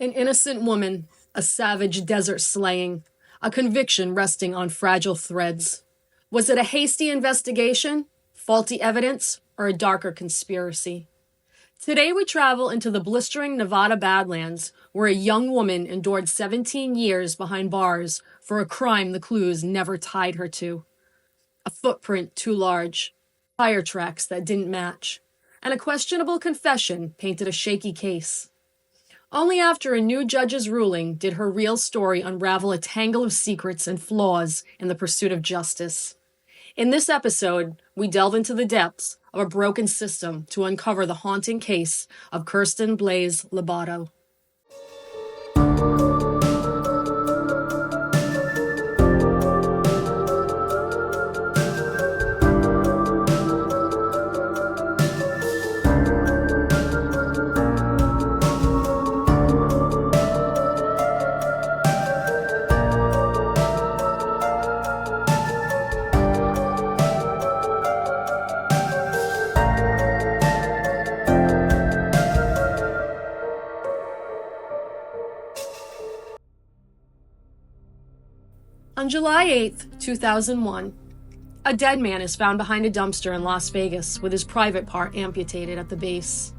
An innocent woman, a savage desert slaying, a conviction resting on fragile threads. Was it a hasty investigation, faulty evidence, or a darker conspiracy? Today we travel into the blistering Nevada Badlands, where a young woman endured 17 years behind bars for a crime the clues never tied her to. A footprint too large, tire tracks that didn't match, and a questionable confession painted a shaky case. Only after a new judge's ruling did her real story unravel a tangle of secrets and flaws in the pursuit of justice. In this episode, we delve into the depths of a broken system to uncover the haunting case of Kirstin Blaise Lobato. On July 8, 2001, a dead man is found behind a dumpster in Las Vegas with his private part amputated at the base.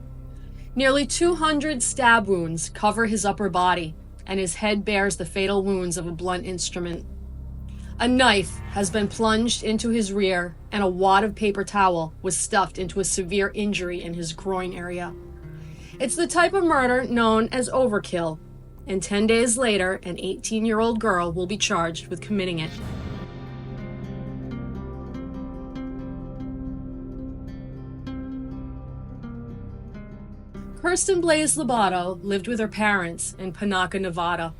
Nearly 200 stab wounds cover his upper body, and his head bears the fatal wounds of a blunt instrument. A knife has been plunged into his rear, and a wad of paper towel was stuffed into a severe injury in his groin area. It's the type of murder known as overkill, and 10 days later, an 18-year-old girl will be charged with committing it. Kirstin Blaise Lobato lived with her parents in Panaca, Nevada.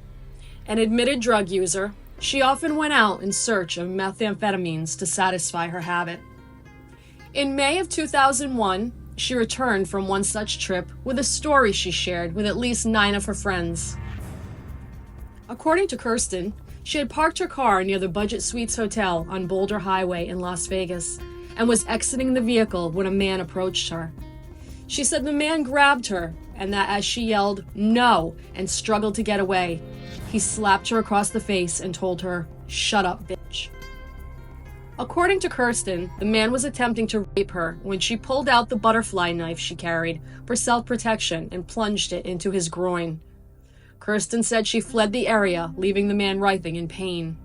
An admitted drug user, she often went out in search of methamphetamines to satisfy her habit. In May of 2001, she returned from one such trip with a story she shared with at least 9 of her friends. According to Kirstin, she had parked her car near the Budget Suites Hotel on Boulder Highway in Las Vegas and was exiting the vehicle when a man approached her. She said the man grabbed her and that as she yelled, "No," and struggled to get away, he slapped her across the face and told her, "Shut up, bitch." According to Kirstin, the man was attempting to rape her when she pulled out the butterfly knife she carried for self-protection and plunged it into his groin. Kirstin said she fled the area, leaving the man writhing in pain.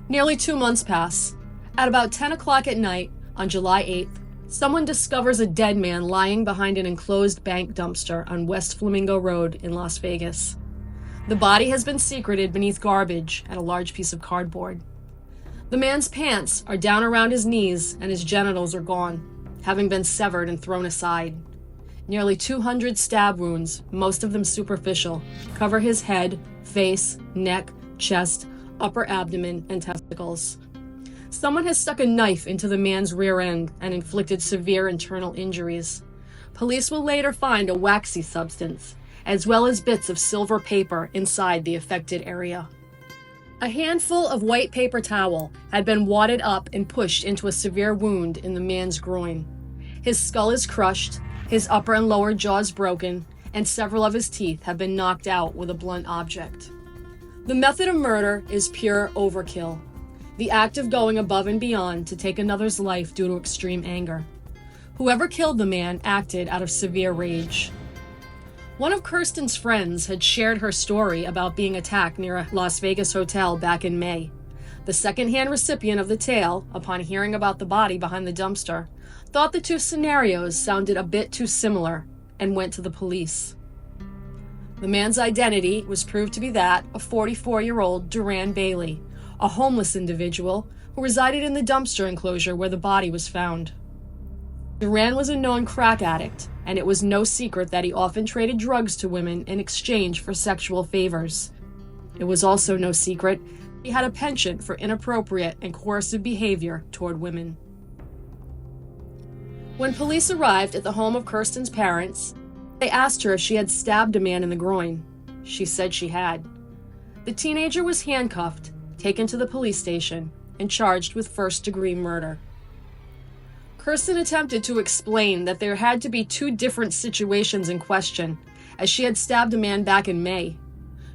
Nearly 2 months pass. At about 10 o'clock at night, on July 8th, someone discovers a dead man lying behind an enclosed bank dumpster on West Flamingo Road in Las Vegas. The body has been secreted beneath garbage and a large piece of cardboard. The man's pants are down around his knees and his genitals are gone, having been severed and thrown aside. Nearly 200 stab wounds, most of them superficial, cover his head, face, neck, chest, upper abdomen, and testicles. Someone has stuck a knife into the man's rear end and inflicted severe internal injuries. Police will later find a waxy substance, as well as bits of silver paper inside the affected area. A handful of white paper towel had been wadded up and pushed into a severe wound in the man's groin. His skull is crushed, his upper and lower jaws broken, and several of his teeth have been knocked out with a blunt object. The method of murder is pure overkill, the act of going above and beyond to take another's life due to extreme anger. Whoever killed the man acted out of severe rage. One of Kirstin's friends had shared her story about being attacked near a Las Vegas hotel back in May. The second-hand recipient of the tale, upon hearing about the body behind the dumpster, thought the two scenarios sounded a bit too similar and went to the police. The man's identity was proved to be that of 44-year-old Duran Bailey, a homeless individual who resided in the dumpster enclosure where the body was found. Duran was a known crack addict, and it was no secret that he often traded drugs to women in exchange for sexual favors. It was also no secret he had a penchant for inappropriate and coercive behavior toward women. When police arrived at the home of Kirstin's parents, they asked her if she had stabbed a man in the groin. She said she had. The teenager was handcuffed, taken to the police station, and charged with first-degree murder. Kirstin attempted to explain that there had to be two different situations in question, as she had stabbed a man back in May.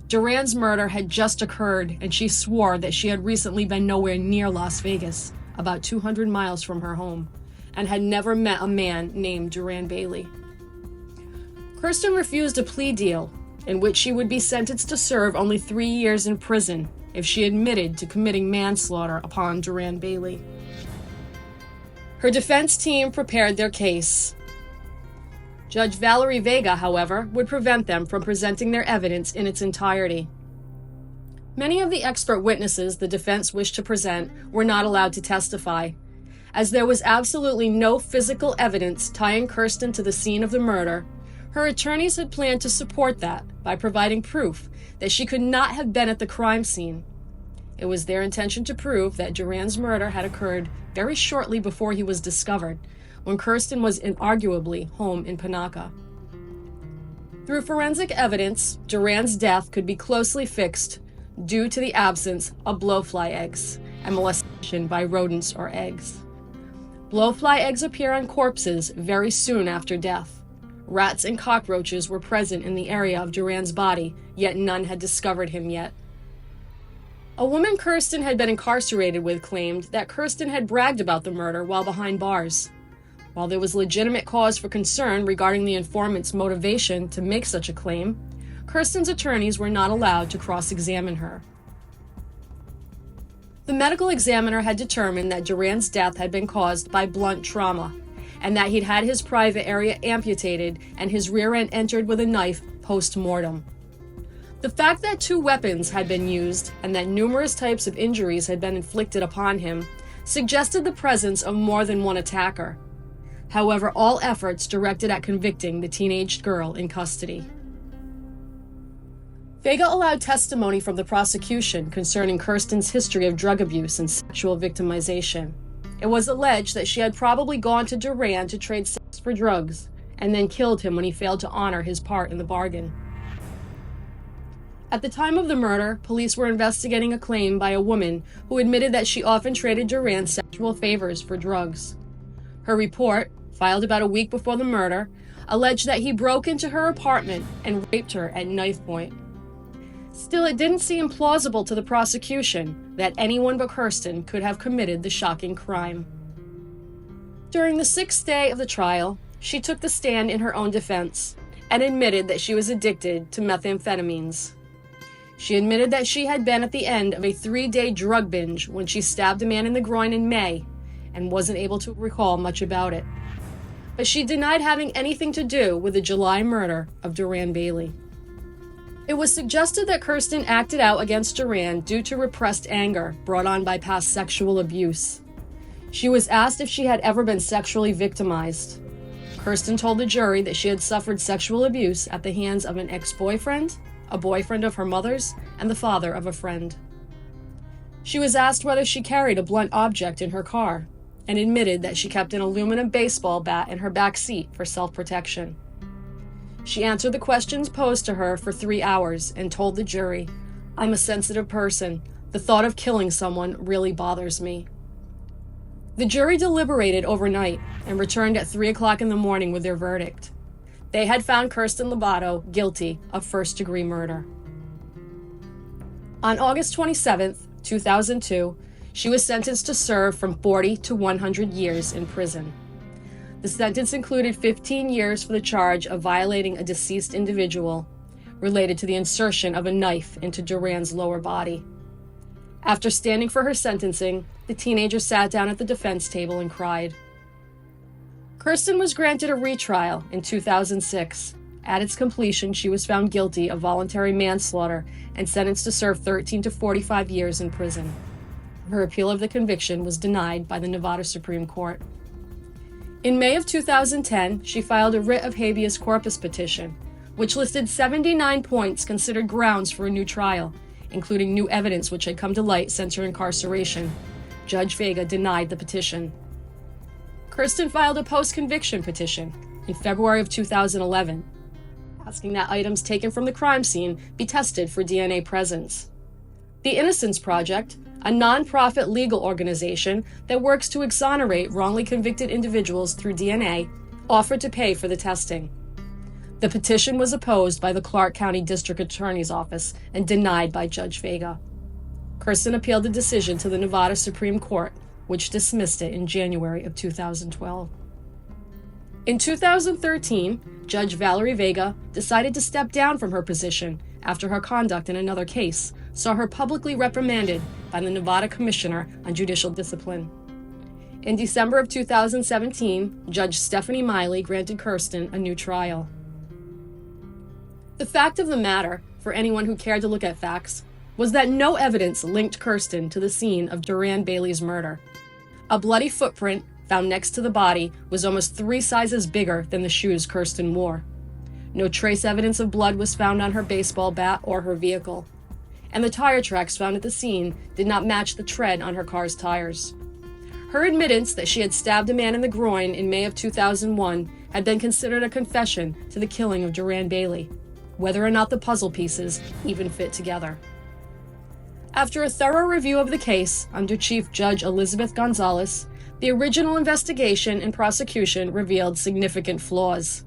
Duran's murder had just occurred, and she swore that she had recently been nowhere near Las Vegas, about 200 miles from her home, and had never met a man named Duran Bailey. Kirstin refused a plea deal, in which she would be sentenced to serve only 3 years in prison if she admitted to committing manslaughter upon Duran Bailey. Her defense team prepared their case. Judge Valerie Vega, however, would prevent them from presenting their evidence in its entirety. Many of the expert witnesses the defense wished to present were not allowed to testify, as there was absolutely no physical evidence tying Kirstin to the scene of the murder. Her attorneys had planned to support that by providing proof that she could not have been at the crime scene. It was their intention to prove that Duran's murder had occurred very shortly before he was discovered, when Kirstin was inarguably home in Panaca. Through forensic evidence, Duran's death could be closely fixed due to the absence of blowfly eggs and molestation by rodents or eggs. Blowfly eggs appear on corpses very soon after death. Rats and cockroaches were present in the area of Duran's body, yet none had discovered him yet. A woman Kirstin had been incarcerated with claimed that Kirstin had bragged about the murder while behind bars. While there was legitimate cause for concern regarding the informant's motivation to make such a claim, Kirstin's attorneys were not allowed to cross-examine her. The medical examiner had determined that Duran's death had been caused by blunt trauma, and that he'd had his private area amputated and his rear end entered with a knife post-mortem. The fact that 2 weapons had been used and that numerous types of injuries had been inflicted upon him suggested the presence of more than one attacker. However, all efforts directed at convicting the teenage girl in custody. Vega allowed testimony from the prosecution concerning Kirstin's history of drug abuse and sexual victimization. It was alleged that she had probably gone to Duran to trade sex for drugs, and then killed him when he failed to honor his part in the bargain. At the time of the murder, police were investigating a claim by a woman who admitted that she often traded Duran sexual favors for drugs. Her report, filed about a week before the murder, alleged that he broke into her apartment and raped her at knife point. Still, it didn't seem plausible to the prosecution that anyone but Kirstin could have committed the shocking crime. During the 6th day of the trial, she took the stand in her own defense and admitted that she was addicted to methamphetamines. She admitted that she had been at the end of a 3-day drug binge when she stabbed a man in the groin in May and wasn't able to recall much about it. But she denied having anything to do with the July murder of Duran Bailey. It was suggested that Kirstin acted out against Duran due to repressed anger brought on by past sexual abuse. She was asked if she had ever been sexually victimized. Kirstin told the jury that she had suffered sexual abuse at the hands of an ex-boyfriend, a boyfriend of her mother's, and the father of a friend. She was asked whether she carried a blunt object in her car, and admitted that she kept an aluminum baseball bat in her back seat for self-protection. She answered the questions posed to her for 3 hours and told the jury, "I'm a sensitive person. The thought of killing someone really bothers me." The jury deliberated overnight and returned at 3 o'clock in the morning with their verdict. They had found Kirstin Lobato guilty of first-degree murder. On August 27, 2002, she was sentenced to serve from 40 to 100 years in prison. The sentence included 15 years for the charge of violating a deceased individual related to the insertion of a knife into Duran's lower body. After standing for her sentencing, the teenager sat down at the defense table and cried. Kirstin was granted a retrial in 2006. At its completion, she was found guilty of voluntary manslaughter and sentenced to serve 13 to 45 years in prison. Her appeal of the conviction was denied by the Nevada Supreme Court. In May of 2010, she filed a writ of habeas corpus petition, which listed 79 points considered grounds for a new trial, including new evidence which had come to light since her incarceration. Judge Vega denied the petition. Kirstin filed a post-conviction petition in February of 2011, asking that items taken from the crime scene be tested for DNA presence. The Innocence Project, a non-profit legal organization that works to exonerate wrongly convicted individuals through DNA, offered to pay for the testing. The petition was opposed by the Clark County District Attorney's Office and denied by Judge Vega. Kirstin appealed the decision to the Nevada Supreme Court, which dismissed it in January of 2012. In 2013, Judge Valerie Vega decided to step down from her position after her conduct in another case saw her publicly reprimanded by the Nevada Commissioner on Judicial Discipline. In December of 2017, Judge Stephanie Miley granted Kirstin a new trial. The fact of the matter, for anyone who cared to look at facts, was that no evidence linked Kirstin to the scene of Duran Bailey's murder. A bloody footprint found next to the body was almost 3 sizes bigger than the shoes Kirstin wore. No trace evidence of blood was found on her baseball bat or her vehicle, and the tire tracks found at the scene did not match the tread on her car's tires. Her admittance that she had stabbed a man in the groin in May of 2001 had been considered a confession to the killing of Duran Bailey, whether or not the puzzle pieces even fit together. After a thorough review of the case under Chief Judge Elizabeth Gonzalez, the original investigation and prosecution revealed significant flaws.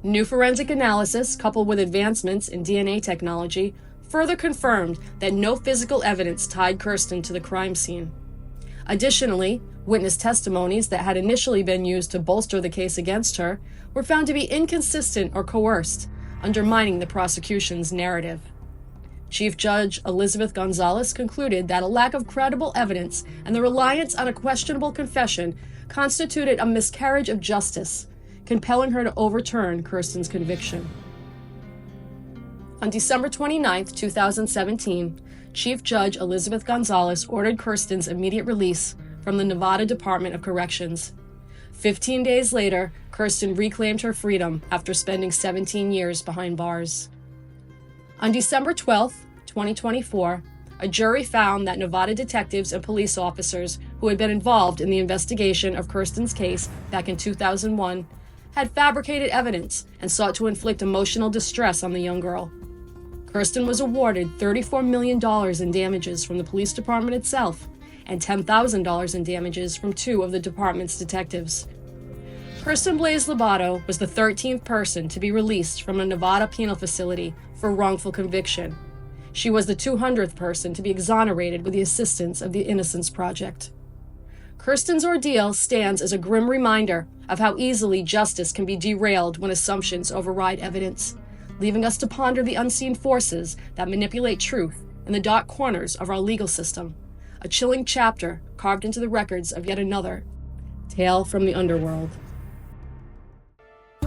New forensic analysis, coupled with advancements in DNA technology, further confirmed that no physical evidence tied Kirstin to the crime scene. Additionally, witness testimonies that had initially been used to bolster the case against her were found to be inconsistent or coerced, undermining the prosecution's narrative. Chief Judge Elizabeth Gonzalez concluded that a lack of credible evidence and the reliance on a questionable confession constituted a miscarriage of justice, compelling her to overturn Kirstin's conviction. On December 29, 2017, Chief Judge Elizabeth Gonzalez ordered Kirstin's immediate release from the Nevada Department of Corrections. 15 days later, Kirstin reclaimed her freedom after spending 17 years behind bars. On December 12, 2024, a jury found that Nevada detectives and police officers who had been involved in the investigation of Kirstin's case back in 2001 had fabricated evidence and sought to inflict emotional distress on the young girl. Kirstin was awarded $34 million in damages from the police department itself and $10,000 in damages from 2 of the department's detectives. Kirstin Blaise Lobato was the 13th person to be released from a Nevada penal facility for wrongful conviction. She was the 200th person to be exonerated with the assistance of the Innocence Project. Kirstin's ordeal stands as a grim reminder of how easily justice can be derailed when assumptions override evidence, leaving us to ponder the unseen forces that manipulate truth in the dark corners of our legal system, a chilling chapter carved into the records of yet another tale from the underworld.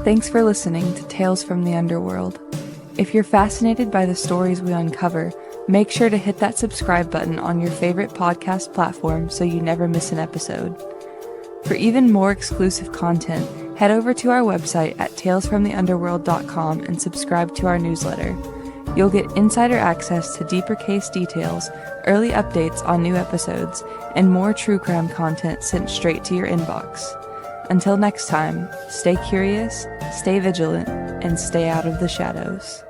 Thanks for listening to Tales from the Underworld. If you're fascinated by the stories we uncover, make sure to hit that subscribe button on your favorite podcast platform so you never miss an episode. For even more exclusive content, head over to our website at talesfromtheunderworld.com and subscribe to our newsletter. You'll get insider access to deeper case details, early updates on new episodes, and more true crime content sent straight to your inbox. Until next time, stay curious, stay vigilant, and stay out of the shadows.